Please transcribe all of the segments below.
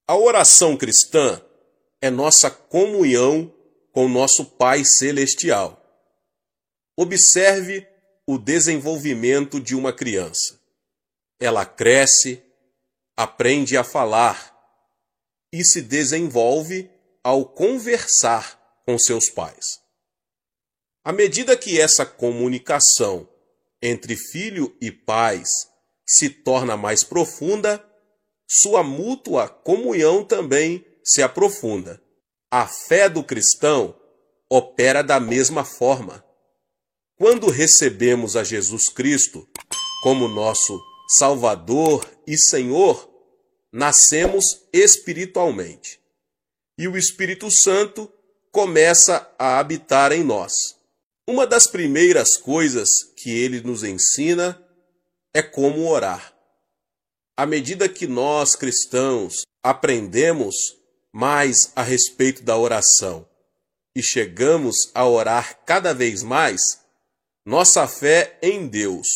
A oração cristã é nossa comunhão com nosso Pai Celestial. Observe o desenvolvimento de uma criança. Ela cresce, aprende a falar e se desenvolve ao conversar com seus pais. À medida que essa comunicação entre filho e pais se torna mais profunda, sua mútua comunhão também se aprofunda. A fé do cristão opera da mesma forma. Quando recebemos a Jesus Cristo como nosso Salvador e Senhor, nascemos espiritualmente. E o Espírito Santo começa a habitar em nós. Uma das primeiras coisas que ele nos ensina é como orar. À medida que nós, cristãos, aprendemos mais a respeito da oração e chegamos a orar cada vez mais, nossa fé em Deus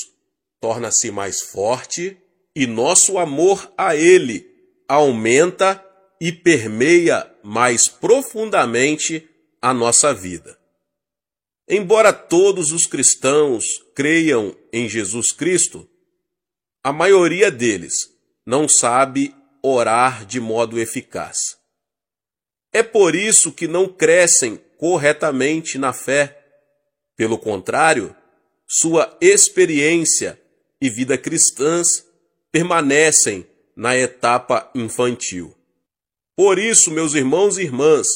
torna-se mais forte e nosso amor a Ele aumenta e permeia mais profundamente a nossa vida. Embora todos os cristãos creiam em Jesus Cristo, a maioria deles não sabe orar de modo eficaz. É por isso que não crescem corretamente na fé. Pelo contrário, sua experiência e vida cristãs permanecem na etapa infantil. Por isso, meus irmãos e irmãs,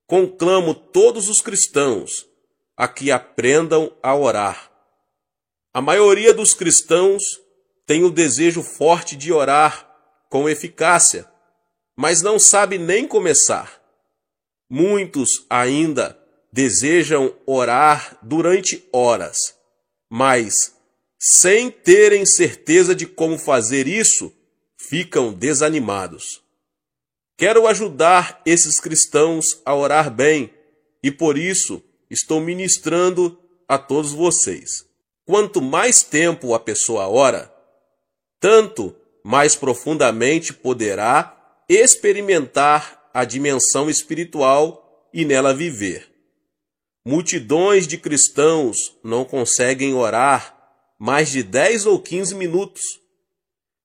conclamo todos os cristãos a que aprendam a orar. A maioria dos cristãos tem o desejo forte de orar com eficácia, mas não sabe nem começar. Muitos ainda desejam orar durante horas, mas, sem terem certeza de como fazer isso, ficam desanimados. Quero ajudar esses cristãos a orar bem e, por isso, estou ministrando a todos vocês. Quanto mais tempo a pessoa ora, tanto mais profundamente poderá experimentar a dimensão espiritual e nela viver. Multidões de cristãos não conseguem orar mais de 10 ou 15 minutos.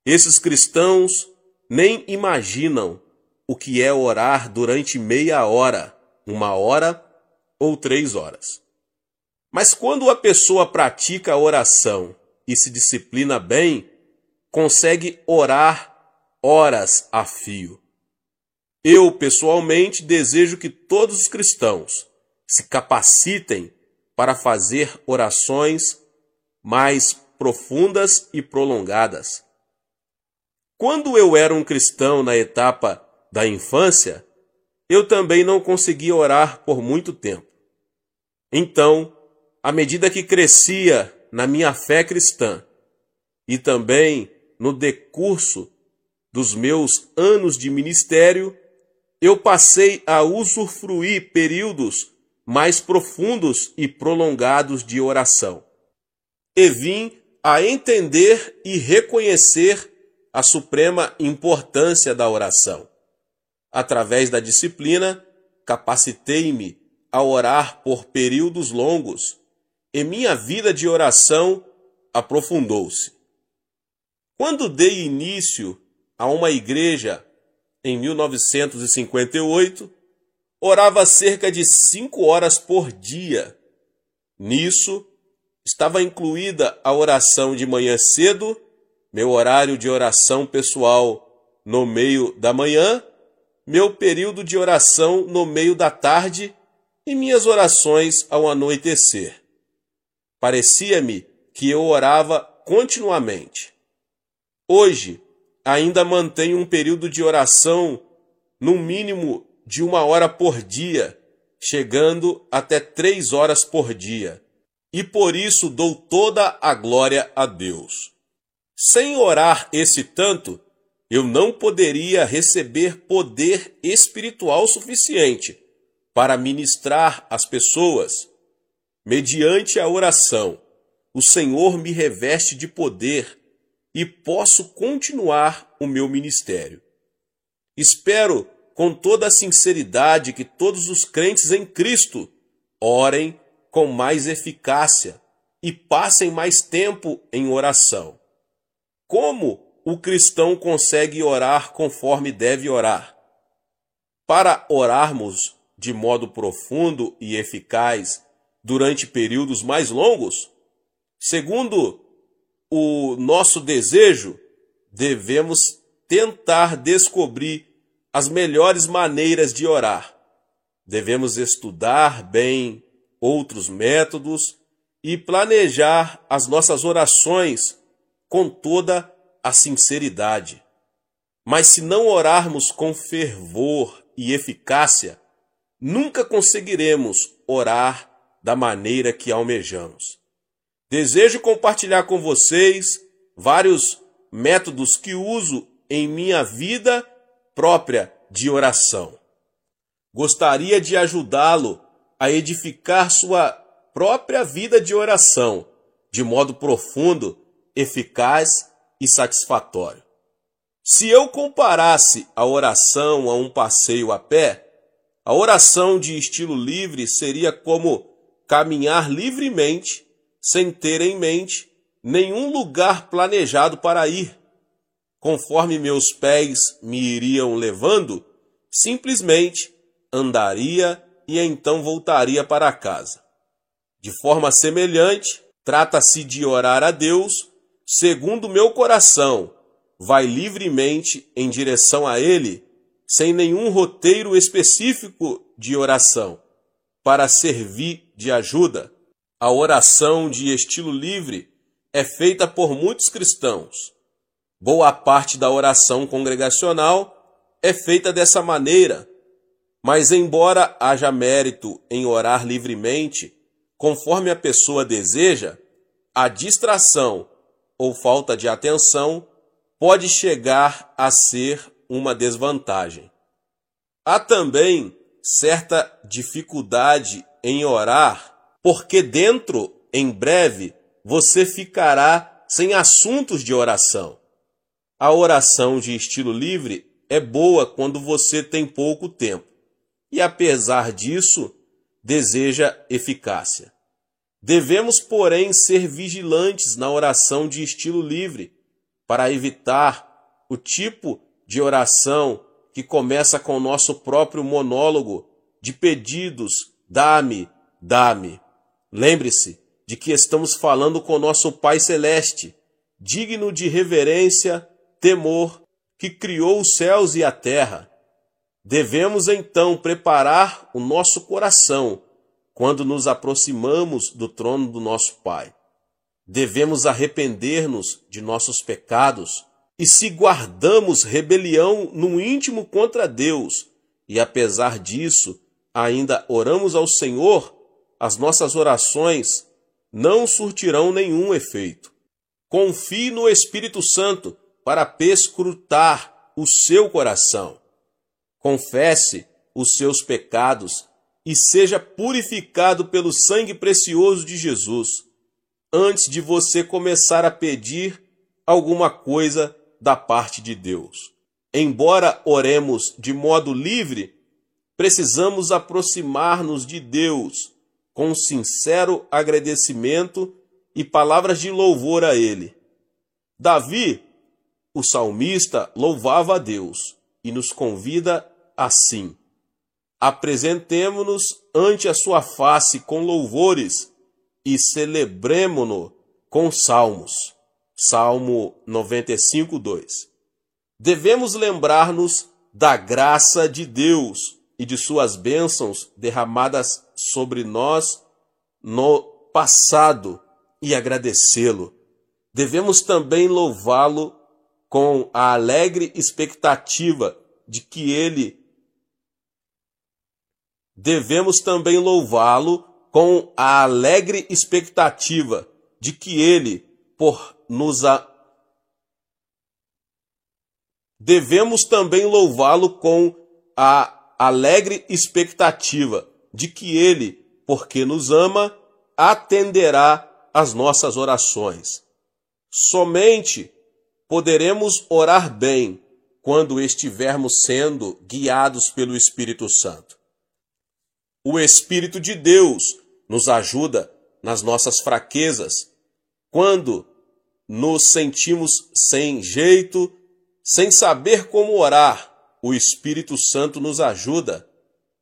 Esses cristãos nem imaginam o que é orar durante meia hora, 1 hora ou 3 horas. Mas quando a pessoa pratica a oração e se disciplina bem, consegue orar horas a fio. Eu, pessoalmente, desejo que todos os cristãos se capacitem para fazer orações mais profundas e prolongadas. Quando eu era um cristão na etapa da infância, eu também não conseguia orar por muito tempo. Então, à medida que crescia na minha fé cristã e também no decurso dos meus anos de ministério, eu passei a usufruir períodos mais profundos e prolongados de oração. E vim a entender e reconhecer a suprema importância da oração. Através da disciplina, capacitei-me a orar por períodos longos e minha vida de oração aprofundou-se. Quando dei início a uma igreja em 1958, orava cerca de 5 horas por dia. Nisso, estava incluída a oração de manhã cedo, meu horário de oração pessoal no meio da manhã, meu período de oração no meio da tarde e minhas orações ao anoitecer. Parecia-me que eu orava continuamente. Hoje, ainda mantenho um período de oração no mínimo de 1 hora por dia, chegando até 3 horas por dia. E por isso dou toda a glória a Deus. Sem orar esse tanto, eu não poderia receber poder espiritual suficiente para ministrar às pessoas. Mediante a oração, o Senhor me reveste de poder e posso continuar o meu ministério. Espero com toda a sinceridade que todos os crentes em Cristo orem com mais eficácia e passem mais tempo em oração. Como o cristão consegue orar conforme deve orar? Para orarmos de modo profundo e eficaz durante períodos mais longos, segundo o nosso desejo, devemos tentar descobrir as melhores maneiras de orar. Devemos estudar bem outros métodos e planejar as nossas orações com toda a sinceridade. Mas se não orarmos com fervor e eficácia, nunca conseguiremos orar da maneira que almejamos. Desejo compartilhar com vocês vários métodos que uso em minha vida própria de oração. Gostaria de ajudá-lo a edificar sua própria vida de oração de modo profundo, eficaz e satisfatório. Se eu comparasse a oração a um passeio a pé, a oração de estilo livre seria como caminhar livremente, sem ter em mente nenhum lugar planejado para ir. Conforme meus pés me iriam levando, simplesmente andaria e então voltaria para casa. De forma semelhante, trata-se de orar a Deus segundo meu coração, vai livremente em direção a Ele, sem nenhum roteiro específico de oração, para servir de ajuda. A oração de estilo livre é feita por muitos cristãos. Boa parte da oração congregacional é feita dessa maneira, mas embora haja mérito em orar livremente, conforme a pessoa deseja, a distração ou falta de atenção pode chegar a ser uma desvantagem. Há também certa dificuldade em orar, porque em breve, você ficará sem assuntos de oração. A oração de estilo livre é boa quando você tem pouco tempo e, apesar disso, deseja eficácia. Devemos, porém, ser vigilantes na oração de estilo livre para evitar o tipo de oração que começa com o nosso próprio monólogo de pedidos: dá-me, dá-me. Lembre-se de que estamos falando com nosso Pai Celeste, digno de reverência, temor, que criou os céus e a terra. Devemos então preparar o nosso coração quando nos aproximamos do trono do nosso Pai. Devemos arrepender-nos de nossos pecados e, se guardamos rebelião no íntimo contra Deus e, apesar disso, ainda oramos ao Senhor, as nossas orações não surtirão nenhum efeito. Confie no Espírito Santo para perscrutar o seu coração. Confesse os seus pecados e seja purificado pelo sangue precioso de Jesus, antes de você começar a pedir alguma coisa da parte de Deus. Embora oremos de modo livre, precisamos aproximar-nos de Deus com sincero agradecimento e palavras de louvor a Ele. Davi, o salmista, louvava a Deus e nos convida assim: apresentemo-nos ante a sua face com louvores e celebremo-no com salmos. Salmo 95, 2. Devemos lembrar-nos da graça de Deus e de suas bênçãos derramadas sobre nós no passado e agradecê-lo. Devemos também louvá-lo com a alegre expectativa de que Ele Devemos também louvá-lo com a alegre expectativa de que Ele, porque nos ama, atenderá às nossas orações. Somente poderemos orar bem quando estivermos sendo guiados pelo Espírito Santo. O Espírito de Deus nos ajuda nas nossas fraquezas, quando nos sentimos sem jeito, sem saber como orar. O Espírito Santo nos ajuda.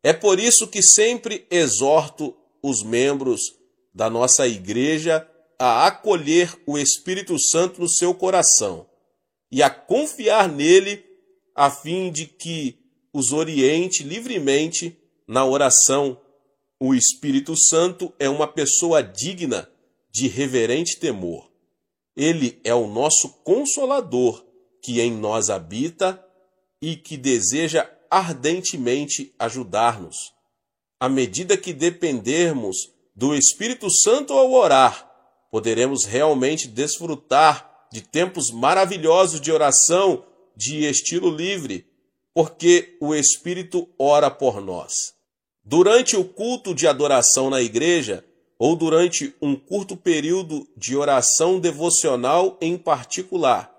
É por isso que sempre exorto os membros da nossa igreja a acolher o Espírito Santo no seu coração e a confiar nele, a fim de que os oriente livremente na oração. O Espírito Santo é uma pessoa digna de reverente temor. Ele é o nosso Consolador, que em nós habita e que deseja ardentemente ajudar-nos. À medida que dependermos do Espírito Santo ao orar, poderemos realmente desfrutar de tempos maravilhosos de oração de estilo livre, porque o Espírito ora por nós. Durante o culto de adoração na igreja, ou durante um curto período de oração devocional em particular,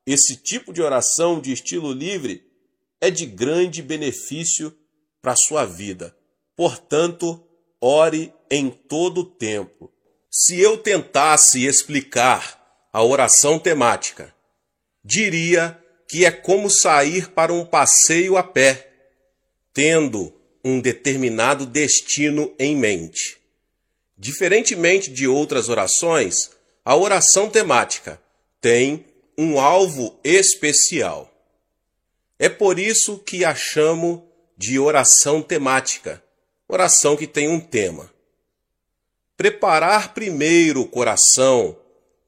esse tipo de oração de estilo livre é de grande benefício para a sua vida. Portanto, ore em todo o tempo. Se eu tentasse explicar a oração temática, diria que é como sair para um passeio a pé, tendo um determinado destino em mente. Diferentemente de outras orações, a oração temática tem um alvo especial. É por isso que a chamo de oração temática, oração que tem um tema. Preparar primeiro o coração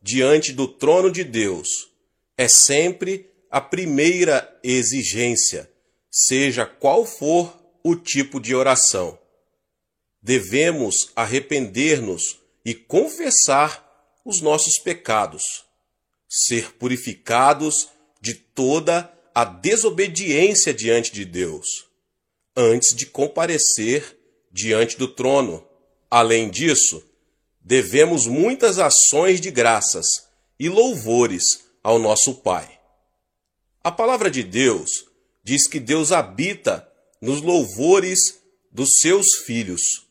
diante do trono de Deus é sempre a primeira exigência, seja qual for o tipo de oração. Devemos arrepender-nos e confessar os nossos pecados, ser purificados de toda a desobediência diante de Deus, antes de comparecer diante do trono. Além disso, devemos muitas ações de graças e louvores ao nosso Pai. A palavra de Deus diz que Deus habita nos louvores dos seus filhos.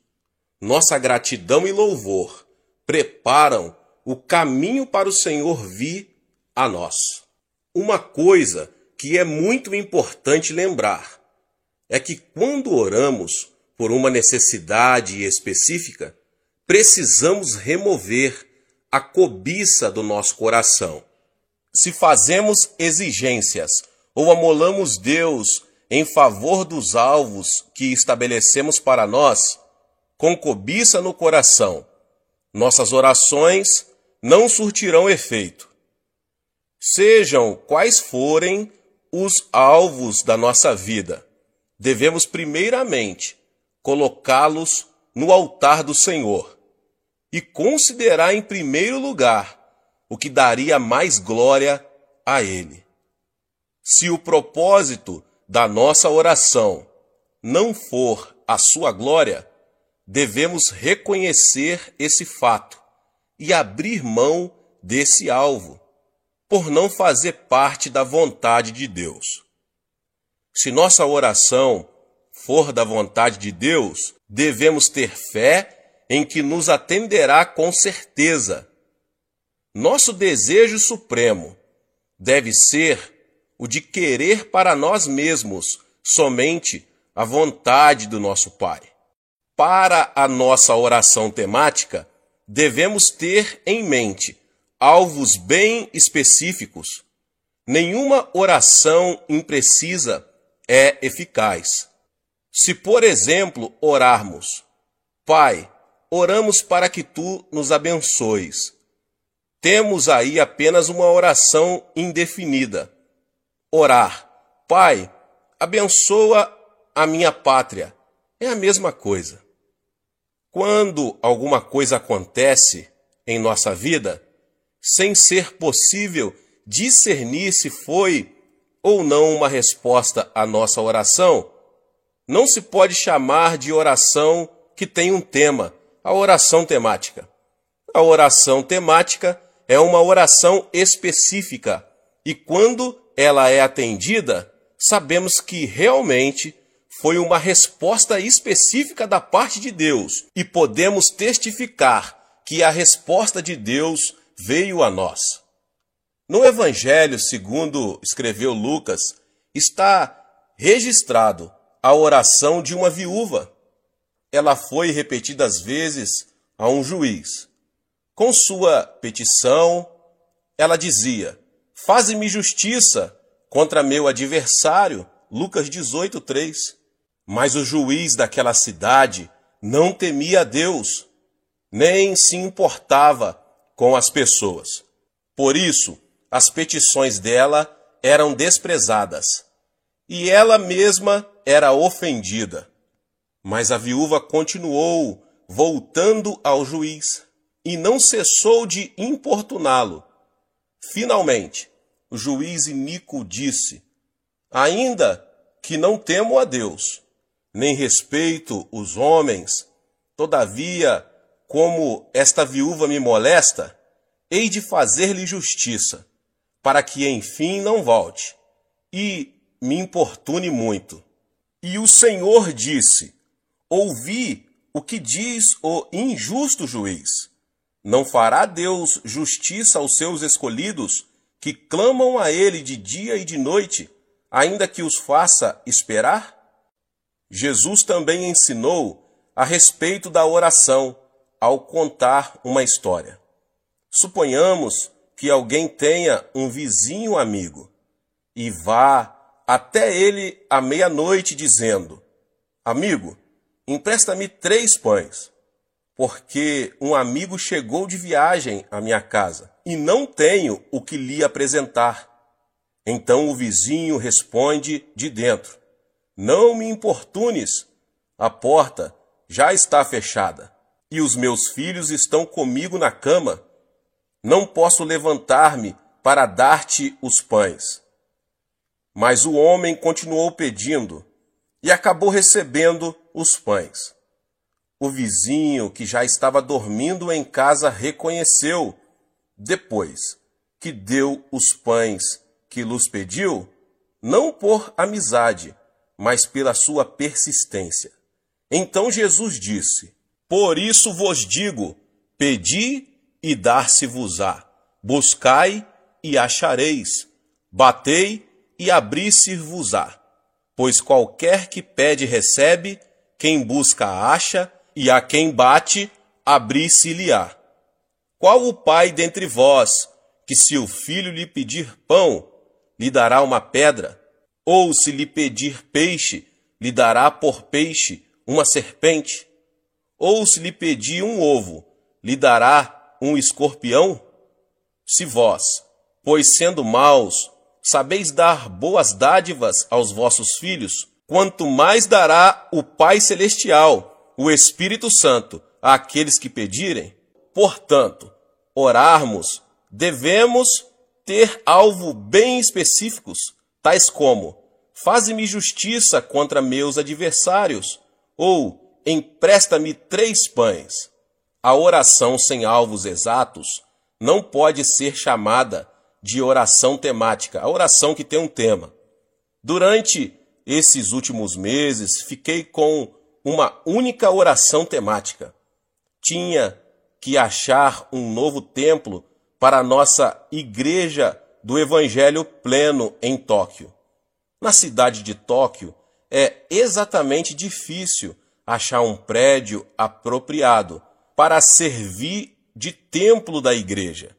Nossa gratidão e louvor preparam o caminho para o Senhor vir a nós. Uma coisa que é muito importante lembrar é que quando oramos por uma necessidade específica, precisamos remover a cobiça do nosso coração. Se fazemos exigências ou amolamos Deus em favor dos alvos que estabelecemos para nós, com cobiça no coração, nossas orações não surtirão efeito. Sejam quais forem os alvos da nossa vida, devemos primeiramente colocá-los no altar do Senhor e considerar em primeiro lugar o que daria mais glória a Ele. Se o propósito da nossa oração não for a sua glória, devemos reconhecer esse fato e abrir mão desse alvo, por não fazer parte da vontade de Deus. Se nossa oração for da vontade de Deus, devemos ter fé em que nos atenderá com certeza. Nosso desejo supremo deve ser o de querer para nós mesmos somente a vontade do nosso Pai. Para a nossa oração temática, devemos ter em mente alvos bem específicos. Nenhuma oração imprecisa é eficaz. Se, por exemplo, orarmos: Pai, oramos para que Tu nos abençoes, temos aí apenas uma oração indefinida. Orar: Pai, abençoa a minha pátria, é a mesma coisa. Quando alguma coisa acontece em nossa vida, sem ser possível discernir se foi ou não uma resposta à nossa oração, não se pode chamar de oração que tem um tema, a oração temática. A oração temática é uma oração específica e quando ela é atendida, sabemos que realmente foi uma resposta específica da parte de Deus e podemos testificar que a resposta de Deus veio a nós. No Evangelho, segundo escreveu Lucas, está registrado a oração de uma viúva. Ela foi repetidas vezes a um juiz. Com sua petição, ela dizia: faze-me justiça contra meu adversário, Lucas 18:3. Mas o juiz daquela cidade não temia a Deus, nem se importava com as pessoas. Por isso, as petições dela eram desprezadas, e ela mesma era ofendida. Mas a viúva continuou voltando ao juiz, e não cessou de importuná-lo. Finalmente, o juiz iníquo disse: ainda que não temo a Deus, nem respeito os homens, todavia, como esta viúva me molesta, hei de fazer-lhe justiça, para que enfim não volte, e me importune muito. E o Senhor disse: ouvi o que diz o injusto juiz. Não fará Deus justiça aos seus escolhidos, que clamam a ele de dia e de noite, ainda que os faça esperar? Jesus também ensinou a respeito da oração, ao contar uma história. Suponhamos que alguém tenha um vizinho amigo, e vá até ele à meia-noite dizendo: amigo, empresta-me 3 pães, porque um amigo chegou de viagem à minha casa, e não tenho o que lhe apresentar. Então o vizinho responde de dentro: não me importunes, a porta já está fechada, e os meus filhos estão comigo na cama. Não posso levantar-me para dar-te os pães. Mas o homem continuou pedindo, e acabou recebendo os pães. O vizinho, que já estava dormindo em casa, reconheceu, depois que deu os pães que lhes pediu, não por amizade, mas pela sua persistência. Então Jesus disse: por isso vos digo, pedi e dar-se-vos-á, buscai e achareis, batei e abrir-se-vos-á. Pois qualquer que pede recebe, quem busca acha, e a quem bate, abrir-se-lhe-á. Qual o pai dentre vós, que se o filho lhe pedir pão, lhe dará uma pedra? Ou se lhe pedir peixe, lhe dará por peixe uma serpente? Ou se lhe pedir um ovo, lhe dará um escorpião? Se vós, pois sendo maus, sabeis dar boas dádivas aos vossos filhos, quanto mais dará o Pai Celestial, o Espírito Santo, àqueles que pedirem? Portanto, orarmos, devemos ter alvo bem específicos, tais como: faze-me justiça contra meus adversários, ou empresta-me 3 pães. A oração sem alvos exatos não pode ser chamada de oração temática, a oração que tem um tema. Durante esses últimos meses, fiquei com uma única oração temática. Tinha que achar um novo templo para a nossa Igreja do Evangelho Pleno em Tóquio. Na cidade de Tóquio, é exatamente difícil achar um prédio apropriado para servir de templo da igreja.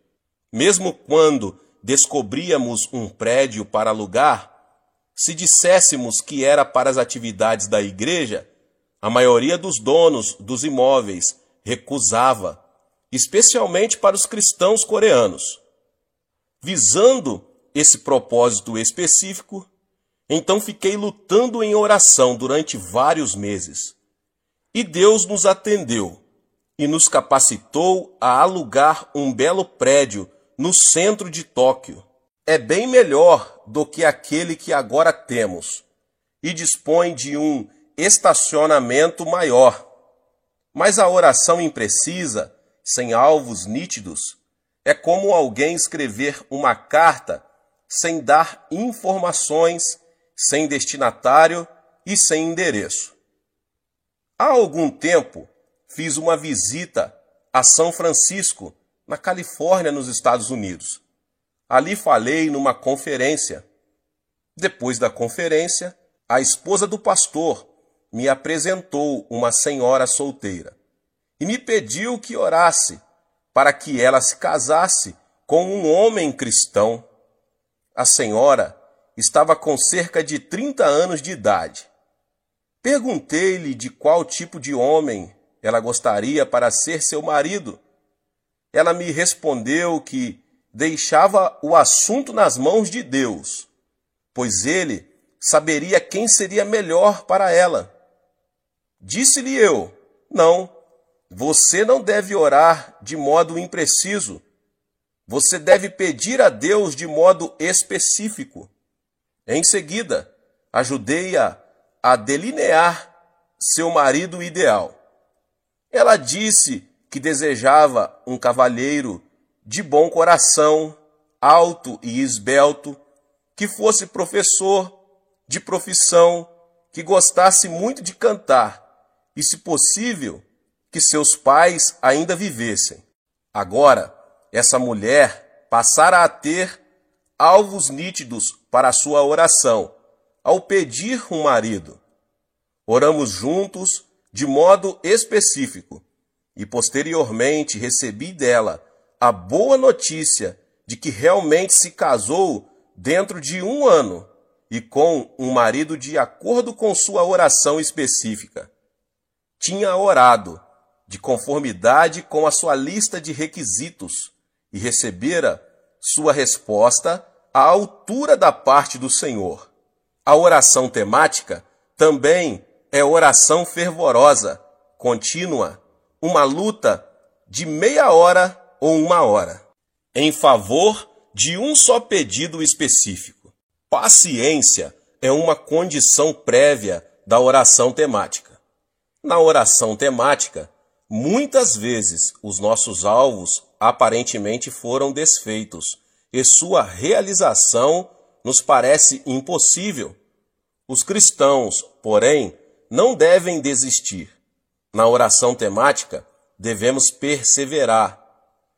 Mesmo quando descobríamos um prédio para alugar, se disséssemos que era para as atividades da igreja, a maioria dos donos dos imóveis recusava, especialmente para os cristãos coreanos. Visando esse propósito específico, então fiquei lutando em oração durante vários meses. E Deus nos atendeu e nos capacitou a alugar um belo prédio no centro de Tóquio. É bem melhor do que aquele que agora temos e dispõe de um estacionamento maior. Mas a oração imprecisa, sem alvos nítidos, é como alguém escrever uma carta sem dar informações, sem destinatário e sem endereço. Há algum tempo, fiz uma visita a São Francisco, na Califórnia, nos Estados Unidos. Ali falei numa conferência. Depois da conferência, a esposa do pastor me apresentou uma senhora solteira e me pediu que orasse para que ela se casasse com um homem cristão. A senhora estava com cerca de 30 anos de idade. Perguntei-lhe de qual tipo de homem ela gostaria para ser seu marido. Ela me respondeu que deixava o assunto nas mãos de Deus, pois ele saberia quem seria melhor para ela. Disse-lhe eu: não, você não deve orar de modo impreciso. Você deve pedir a Deus de modo específico. Em seguida, ajudei-a a delinear seu marido ideal. Ela disse que desejava um cavalheiro de bom coração, alto e esbelto, que fosse professor de profissão, que gostasse muito de cantar e, se possível, que seus pais ainda vivessem. Agora, essa mulher passara a ter alvos nítidos para a sua oração, ao pedir um marido. Oramos juntos de modo específico e posteriormente recebi dela a boa notícia de que realmente se casou dentro de 1 ano e com um marido de acordo com sua oração específica. Tinha orado de conformidade com a sua lista de requisitos e recebera sua resposta à altura da parte do Senhor. A oração temática também é oração fervorosa, contínua, uma luta de meia hora ou 1 hora, em favor de um só pedido específico. Paciência é uma condição prévia da oração temática. Na oração temática, muitas vezes os nossos alvos aparentemente foram desfeitos e sua realização nos parece impossível. Os cristãos, porém, não devem desistir. Na oração temática, devemos perseverar.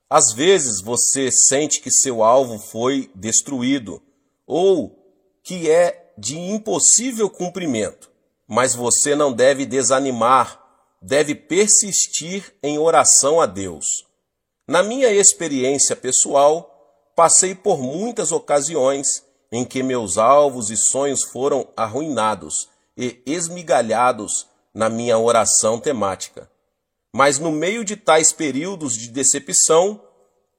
Às vezes você sente que seu alvo foi destruído ou que é de impossível cumprimento, mas você não deve desanimar, deve persistir em oração a Deus. Na minha experiência pessoal, passei por muitas ocasiões em que meus alvos e sonhos foram arruinados e esmigalhados na minha oração temática. Mas no meio de tais períodos de decepção,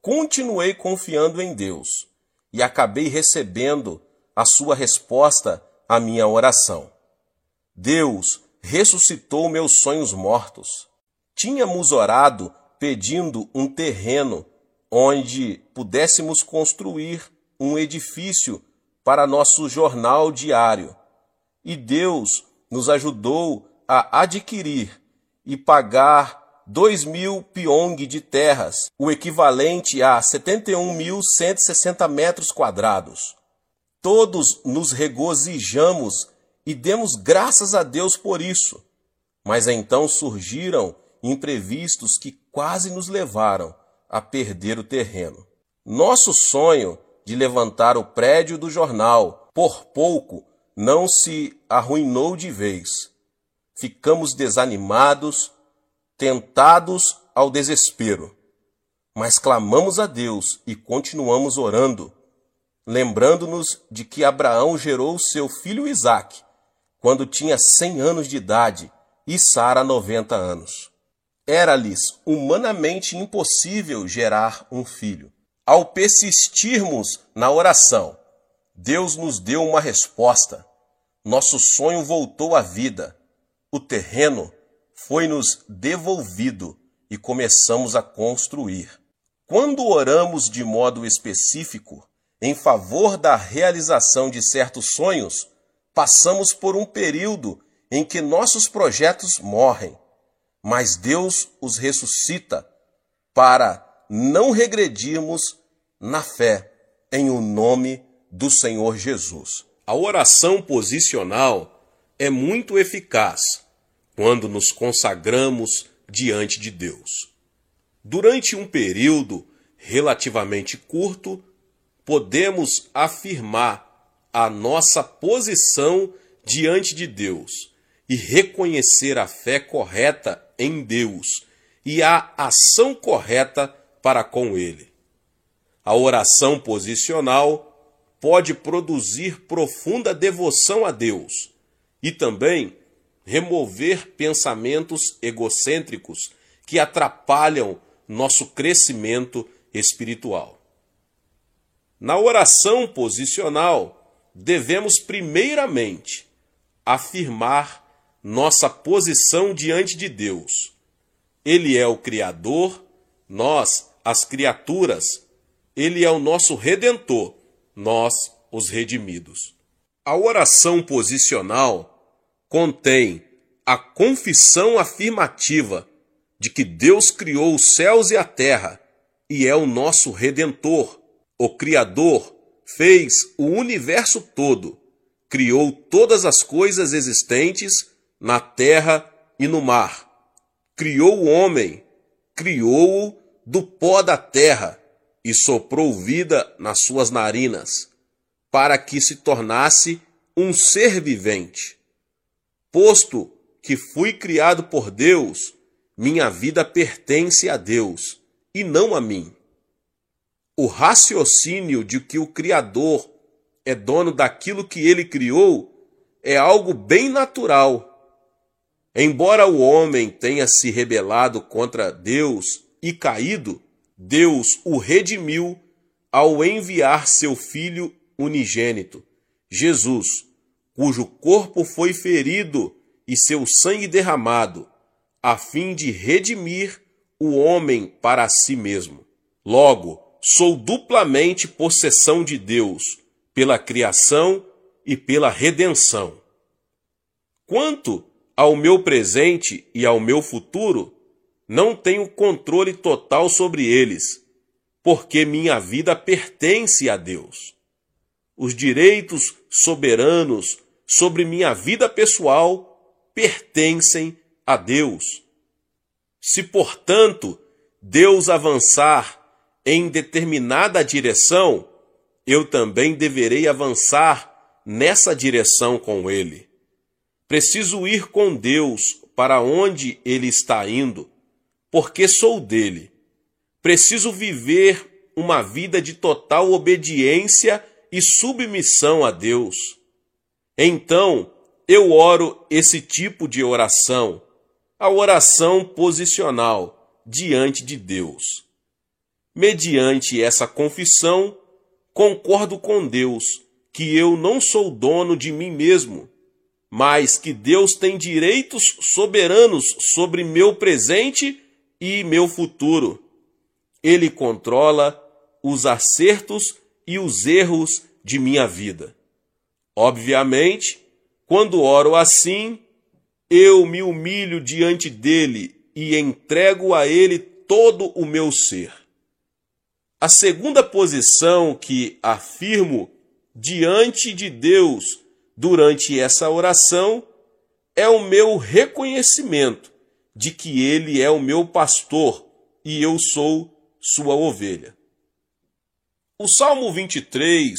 continuei confiando em Deus e acabei recebendo a sua resposta à minha oração. Deus ressuscitou meus sonhos mortos. Tínhamos orado pedindo um terreno onde pudéssemos construir um edifício para nosso jornal diário. E Deus nos ajudou a adquirir e pagar 2.000 piong de terras, o equivalente a 71.160 metros quadrados. Todos nos regozijamos e demos graças a Deus por isso. Mas então surgiram imprevistos que quase nos levaram a perder o terreno. Nosso sonho de levantar o prédio do jornal, por pouco, não se arruinou de vez. Ficamos desanimados, tentados ao desespero. Mas clamamos a Deus e continuamos orando, lembrando-nos de que Abraão gerou seu filho Isaque quando tinha 100 anos de idade e Sara 90 anos. Era-lhes humanamente impossível gerar um filho. Ao persistirmos na oração, Deus nos deu uma resposta. Nosso sonho voltou à vida. O terreno foi-nos devolvido e começamos a construir. Quando oramos de modo específico em favor da realização de certos sonhos, passamos por um período em que nossos projetos morrem, mas Deus os ressuscita para não regredirmos na fé em o nome do Senhor Jesus. A oração posicional é muito eficaz quando nos consagramos diante de Deus. Durante um período relativamente curto, podemos afirmar a nossa posição diante de Deus e reconhecer a fé correta em Deus e a ação correta para com Ele. A oração posicional pode produzir profunda devoção a Deus e também remover pensamentos egocêntricos que atrapalham nosso crescimento espiritual. Na oração posicional, devemos primeiramente afirmar nossa posição diante de Deus. Ele é o Criador, nós, as criaturas. Ele é o nosso Redentor, nós, os redimidos. A oração posicional contém a confissão afirmativa de que Deus criou os céus e a terra e é o nosso Redentor. O Criador fez o universo todo, criou todas as coisas existentes na terra e no mar. Criou o homem, criou-o do pó da terra e soprou vida nas suas narinas, para que se tornasse um ser vivente. Posto que fui criado por Deus, minha vida pertence a Deus e não a mim. O raciocínio de que o Criador é dono daquilo que ele criou é algo bem natural. Embora o homem tenha se rebelado contra Deus e caído, Deus o redimiu ao enviar seu Filho unigênito, Jesus, cujo corpo foi ferido e seu sangue derramado, a fim de redimir o homem para si mesmo. Logo, sou duplamente possessão de Deus, pela criação e pela redenção. Quanto ao meu presente e ao meu futuro, não tenho controle total sobre eles, porque minha vida pertence a Deus. Os direitos soberanos sobre minha vida pessoal pertencem a Deus. Se, portanto, Deus avançar em determinada direção, eu também deverei avançar nessa direção com Ele. Preciso ir com Deus para onde Ele está indo, porque sou dele. Preciso viver uma vida de total obediência e submissão a Deus. Então, eu oro esse tipo de oração, a oração posicional diante de Deus. Mediante essa confissão, concordo com Deus que eu não sou dono de mim mesmo, mas que Deus tem direitos soberanos sobre meu presente e meu futuro. Ele controla os acertos e os erros de minha vida. Obviamente, quando oro assim, eu me humilho diante dele e entrego a ele todo o meu ser. A segunda posição que afirmo diante de Deus durante essa oração é o meu reconhecimento de que ele é o meu pastor e eu sou sua ovelha. O Salmo 23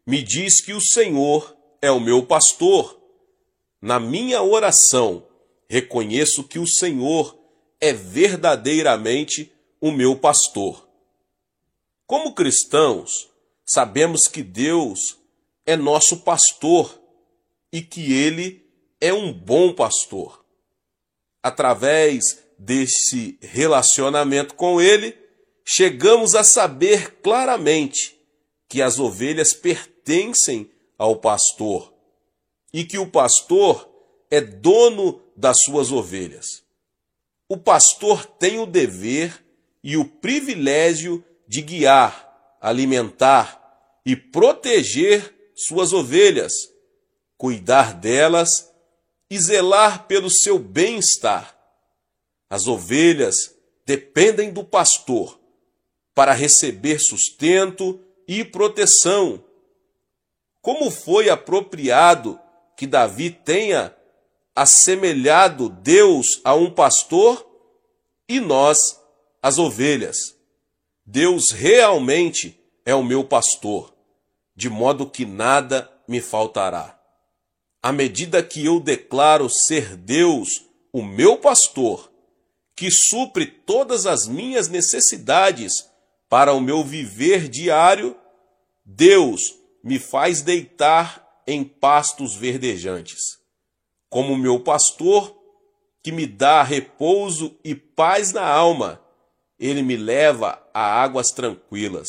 me diz que o Senhor é o meu pastor. Na minha oração, reconheço que o Senhor é verdadeiramente o meu pastor. Como cristãos, sabemos que Deus é nosso pastor e que Ele é um bom pastor. Através desse relacionamento com Ele, chegamos a saber claramente que as ovelhas pertencem ao pastor e que o pastor é dono das suas ovelhas. O pastor tem o dever e o privilégio de guiar, alimentar e proteger suas ovelhas, cuidar delas e zelar pelo seu bem-estar. As ovelhas dependem do pastor para receber sustento e proteção. como foi apropriado que Davi tenha assemelhado Deus a um pastor e nós as ovelhas. Deus realmente é o meu pastor, de modo que nada me faltará. À medida que eu declaro ser Deus o meu pastor, que supre todas as minhas necessidades para o meu viver diário, Deus me faz deitar em pastos verdejantes. Como meu pastor, que me dá repouso e paz na alma, ele me leva a águas tranquilas.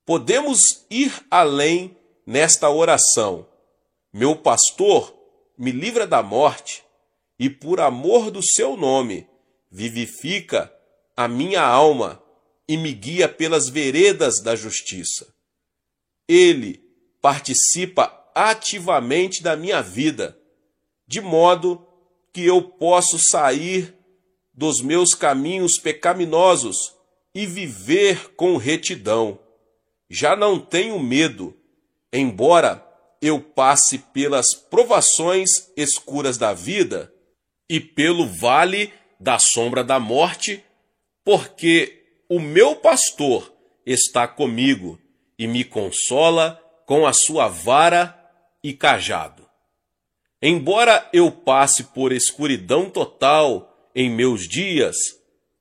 Podemos ir além nesta oração. Meu pastor me livra da morte e, por amor do seu nome, vivifica a minha alma e me guia pelas veredas da justiça. Ele participa ativamente da minha vida, de modo que eu posso sair dos meus caminhos pecaminosos e viver com retidão. Já não tenho medo, embora eu passe pelas provações escuras da vida e pelo vale da sombra da morte, porque o meu pastor está comigo e me consola com a sua vara e cajado. Embora eu passe por escuridão total em meus dias,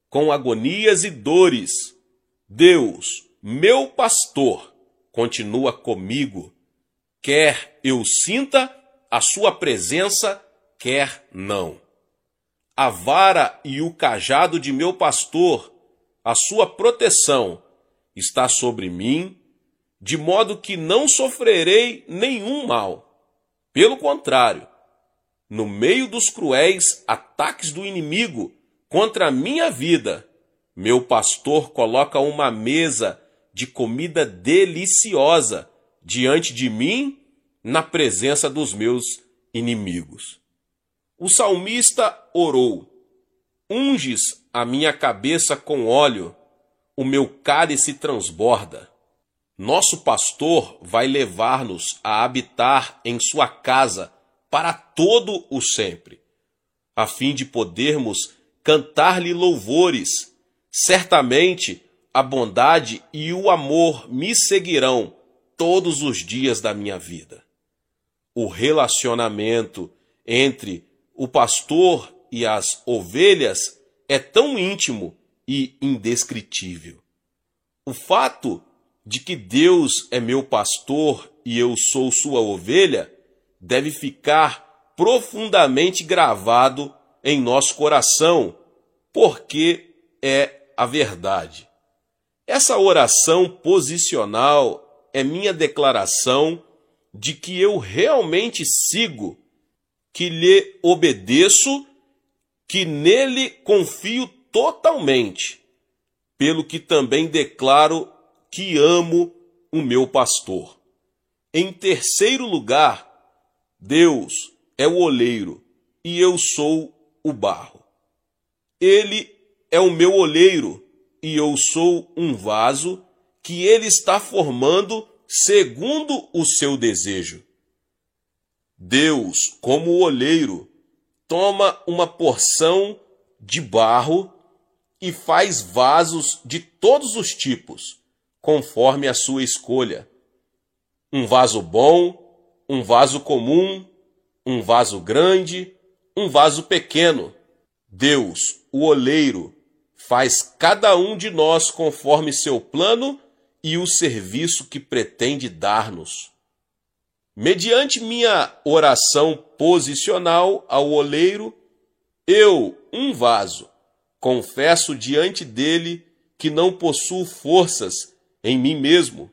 com agonias e dores, Deus, meu pastor, continua comigo, quer eu sinta a sua presença, quer não. A vara e o cajado de meu pastor, a sua proteção, está sobre mim, de modo que não sofrerei nenhum mal. Pelo contrário, no meio dos cruéis ataques do inimigo contra a minha vida, meu pastor coloca uma mesa de comida deliciosa diante de mim, na presença dos meus inimigos. O salmista orou: unges a minha cabeça com óleo, o meu cálice transborda. Nosso pastor vai levar-nos a habitar em sua casa para todo o sempre, a fim de podermos cantar-lhe louvores. Certamente a bondade e o amor me seguirão todos os dias da minha vida. O relacionamento entre o pastor e as ovelhas é tão íntimo e indescritível. O fato de que Deus é meu pastor e eu sou sua ovelha deve ficar profundamente gravado em nosso coração, porque é a verdade. Essa oração posicional é minha declaração de que eu realmente sigo, que lhe obedeço, que nele confio totalmente, pelo que também declaro que amo o meu pastor. Em terceiro lugar, Deus é o oleiro e eu sou o barro. Ele é o meu oleiro e eu sou um vaso que ele está formando segundo o seu desejo. Deus, como o oleiro, toma uma porção de barro e faz vasos de todos os tipos, conforme a sua escolha. Um vaso bom, um vaso comum, um vaso grande, um vaso pequeno. Deus, o oleiro, faz cada um de nós conforme seu plano e o serviço que pretende dar-nos. Mediante minha oração posicional ao oleiro, eu, um vaso, confesso diante dele que não possuo forças em mim mesmo.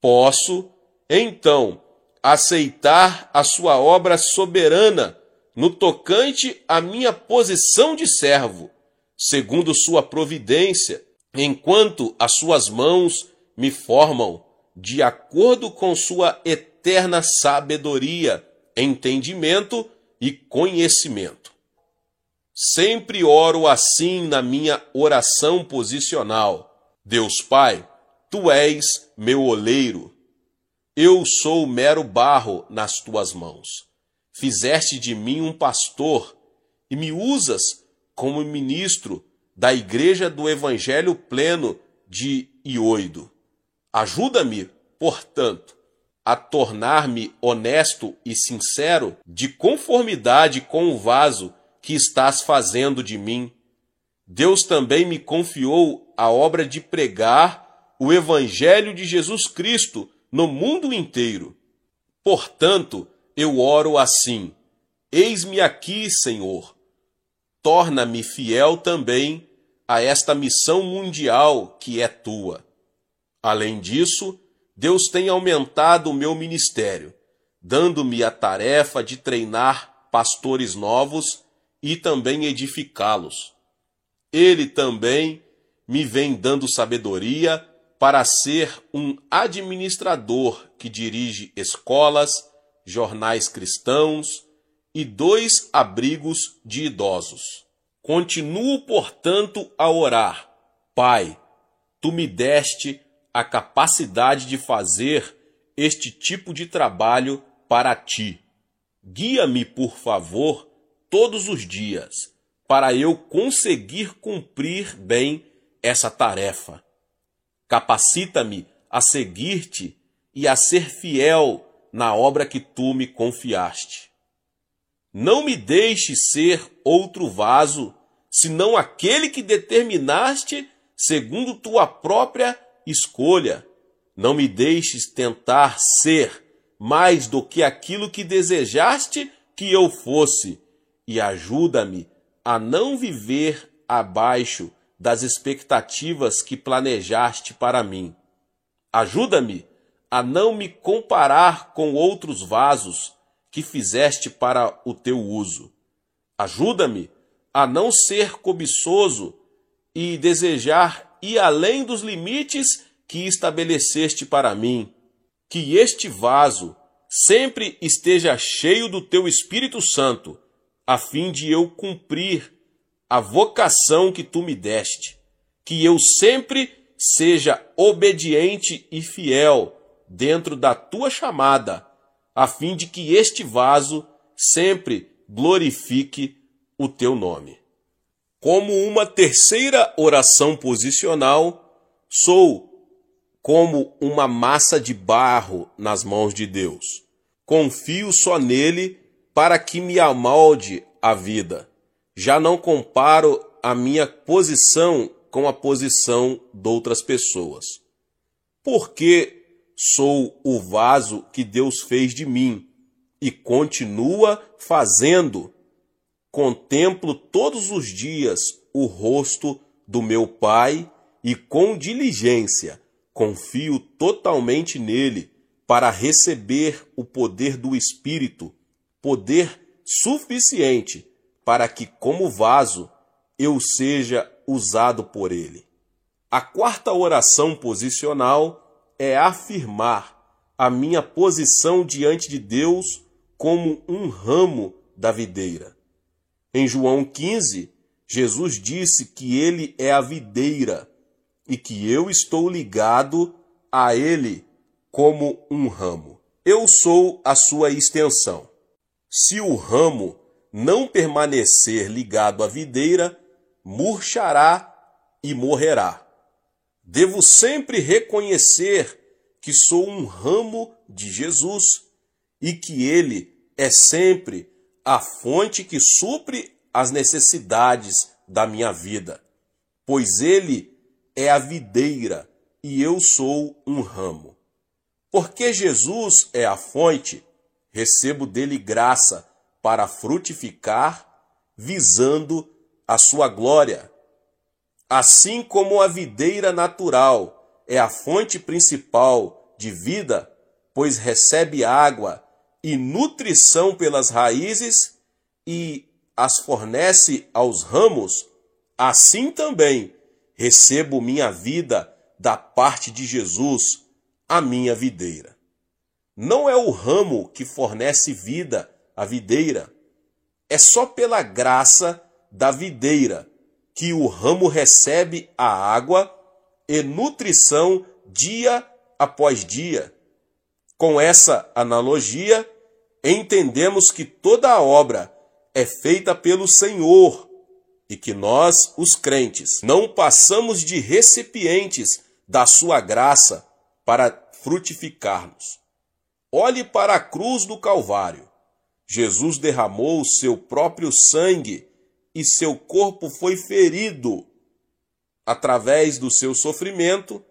Posso, então, aceitar a sua obra soberana no tocante à minha posição de servo, segundo sua providência, enquanto as suas mãos me formam de acordo com sua eterna sabedoria, entendimento e conhecimento. Sempre oro assim na minha oração posicional: Deus Pai, Tu és meu oleiro. Eu sou mero barro nas tuas mãos. Fizeste de mim um pastor e me usas como ministro da igreja do Evangelho pleno de Ioido. Ajuda-me, portanto, a tornar-me honesto e sincero, de conformidade com o vaso que estás fazendo de mim. Deus também me confiou a obra de pregar o Evangelho de Jesus Cristo no mundo inteiro. Portanto, eu oro assim: eis-me aqui, Senhor. Torna-me fiel também a esta missão mundial que é tua. Além disso, Deus tem aumentado o meu ministério, dando-me a tarefa de treinar pastores novos e também edificá-los. Ele também me vem dando sabedoria para ser um administrador que dirige escolas, jornais cristãos e 2 abrigos de idosos. Continuo, portanto, a orar: Pai, tu me deste a capacidade de fazer este tipo de trabalho para ti. Guia-me, por favor, todos os dias, para eu conseguir cumprir bem essa tarefa. Capacita-me a seguir-te e a ser fiel na obra que tu me confiaste. Não me deixes ser outro vaso, senão aquele que determinaste segundo tua própria escolha. Não me deixes tentar ser mais do que aquilo que desejaste que eu fosse, e ajuda-me a não viver abaixo das expectativas que planejaste para mim. Ajuda-me a não me comparar com outros vasos que fizeste para o teu uso. Ajuda-me a não ser cobiçoso e desejar ir além dos limites que estabeleceste para mim. Que este vaso sempre esteja cheio do teu Espírito Santo, a fim de eu cumprir a vocação que tu me deste. Que eu sempre seja obediente e fiel dentro da tua chamada, a fim de que este vaso sempre glorifique o teu nome. Como uma terceira oração posicional, sou como uma massa de barro nas mãos de Deus. Confio só nele para que me amolde a vida. Já não comparo a minha posição com a posição de outras pessoas. Porque sou o vaso que Deus fez de mim e continua fazendo. Contemplo todos os dias o rosto do meu Pai e com diligência confio totalmente nele para receber o poder do Espírito, poder suficiente para que, como vaso, eu seja usado por ele. A quarta oração posicional é afirmar a minha posição diante de Deus como um ramo da videira. Em João 15, Jesus disse que ele é a videira e que eu estou ligado a ele como um ramo. Eu sou a sua extensão. Se o ramo não permanecer ligado à videira, murchará e morrerá. Devo sempre reconhecer que sou um ramo de Jesus e que ele é sempre a fonte que supre as necessidades da minha vida, pois ele é a videira e eu sou um ramo. Porque Jesus é a fonte, recebo dele graça para frutificar, visando a sua glória. Assim como a videira natural é a fonte principal de vida, pois recebe água e nutrição pelas raízes e as fornece aos ramos, assim também recebo minha vida da parte de Jesus, a minha videira. Não é o ramo que fornece vida à videira, é só pela graça da videira que o ramo recebe a água e nutrição dia após dia. Com essa analogia, entendemos que toda a obra é feita pelo Senhor e que nós, os crentes, não passamos de recipientes da sua graça para frutificarmos. Olhe para a cruz do Calvário. Jesus derramou o seu próprio sangue e seu corpo foi ferido. Através do seu sofrimento,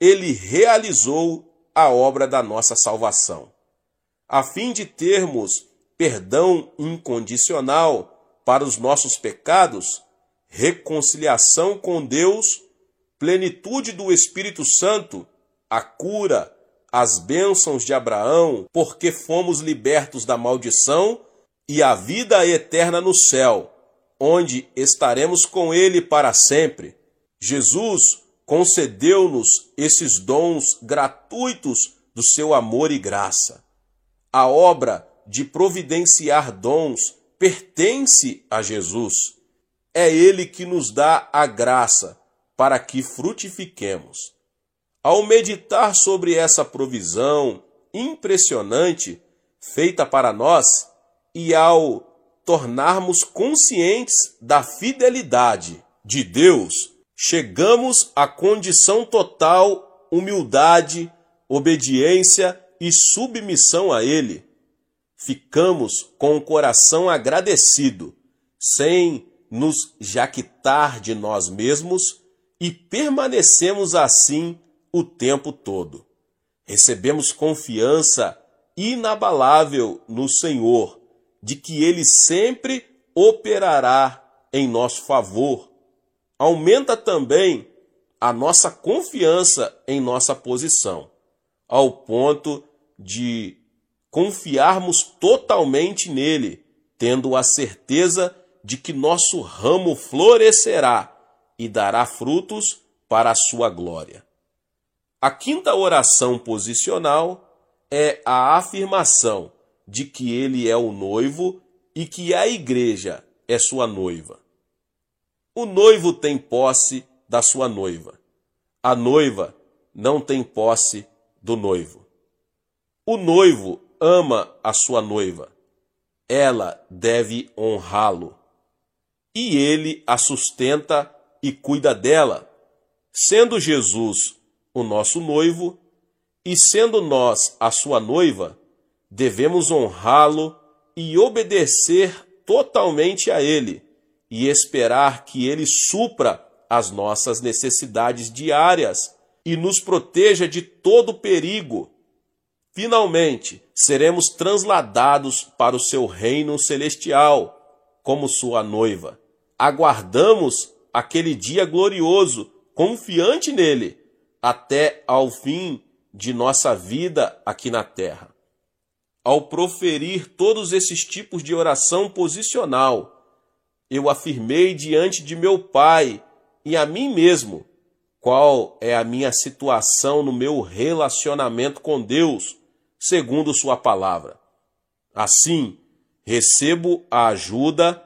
ele realizou a obra da nossa salvação. A fim de termos perdão incondicional para os nossos pecados, reconciliação com Deus, plenitude do Espírito Santo, a cura, as bênçãos de Abraão, porque fomos libertos da maldição, e a vida eterna no céu, onde estaremos com ele para sempre. Jesus concedeu-nos esses dons gratuitos do seu amor e graça. A obra de providenciar dons pertence a Jesus. É ele que nos dá a graça para que frutifiquemos. Ao meditar sobre essa provisão impressionante feita para nós e ao tornarmos conscientes da fidelidade de Deus, chegamos à condição total humildade, obediência e submissão a Ele. Ficamos com o coração agradecido, sem nos jactar de nós mesmos, e permanecemos assim o tempo todo. Recebemos confiança inabalável no Senhor, de que Ele sempre operará em nosso favor. Aumenta também a nossa confiança em nossa posição, ao ponto de confiarmos totalmente nele, tendo a certeza de que nosso ramo florescerá e dará frutos para a sua glória. A quinta oração posicional é a afirmação de que ele é o noivo e que a igreja é sua noiva. O noivo tem posse da sua noiva. A noiva não tem posse do noivo. O noivo ama a sua noiva. Ela deve honrá-lo. E ele a sustenta e cuida dela, sendo Jesus o nosso noivo e sendo nós a sua noiva, devemos honrá-lo e obedecer totalmente a ele e esperar que ele supra as nossas necessidades diárias e nos proteja de todo perigo. Finalmente, seremos transladados para o seu reino celestial, como sua noiva. Aguardamos aquele dia glorioso, confiante nele, até ao fim de nossa vida aqui na terra. Ao proferir todos esses tipos de oração posicional, eu afirmei diante de meu Pai e a mim mesmo qual é a minha situação no meu relacionamento com Deus, segundo sua palavra. Assim, recebo a ajuda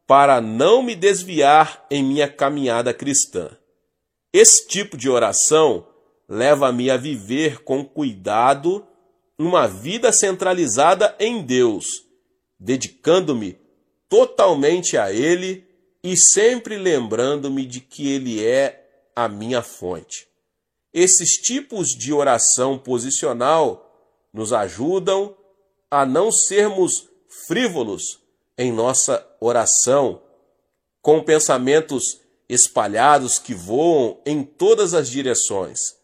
para não me desviar em minha caminhada cristã. Esse tipo de oração leva-me a viver com cuidado uma vida centralizada em Deus, dedicando-me totalmente a Ele e sempre lembrando-me de que Ele é a minha fonte. Esses tipos de oração posicional nos ajudam a não sermos frívolos em nossa oração, com pensamentos espalhados que voam em todas as direções.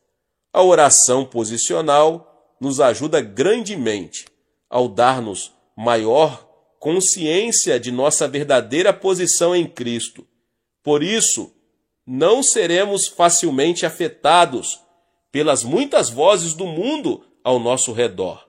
A oração posicional nos ajuda grandemente ao dar-nos maior consciência de nossa verdadeira posição em Cristo. Por isso, não seremos facilmente afetados pelas muitas vozes do mundo ao nosso redor.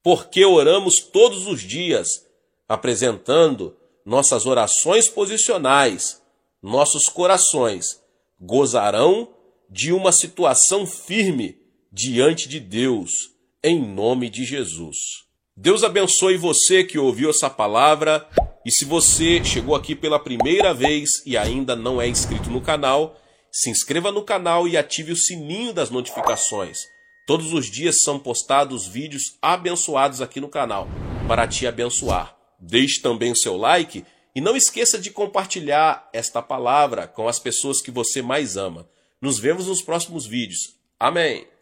Porque oramos todos os dias, apresentando nossas orações posicionais, nossos corações gozarão de uma situação firme diante de Deus, em nome de Jesus. Deus abençoe você que ouviu essa palavra, e se você chegou aqui pela primeira vez e ainda não é inscrito no canal, se inscreva no canal e ative o sininho das notificações, Todos os dias são postados vídeos abençoados aqui no canal, para te abençoar. Deixe também o seu like e não esqueça de compartilhar esta palavra com as pessoas que você mais ama. Nos vemos nos próximos vídeos. Amém.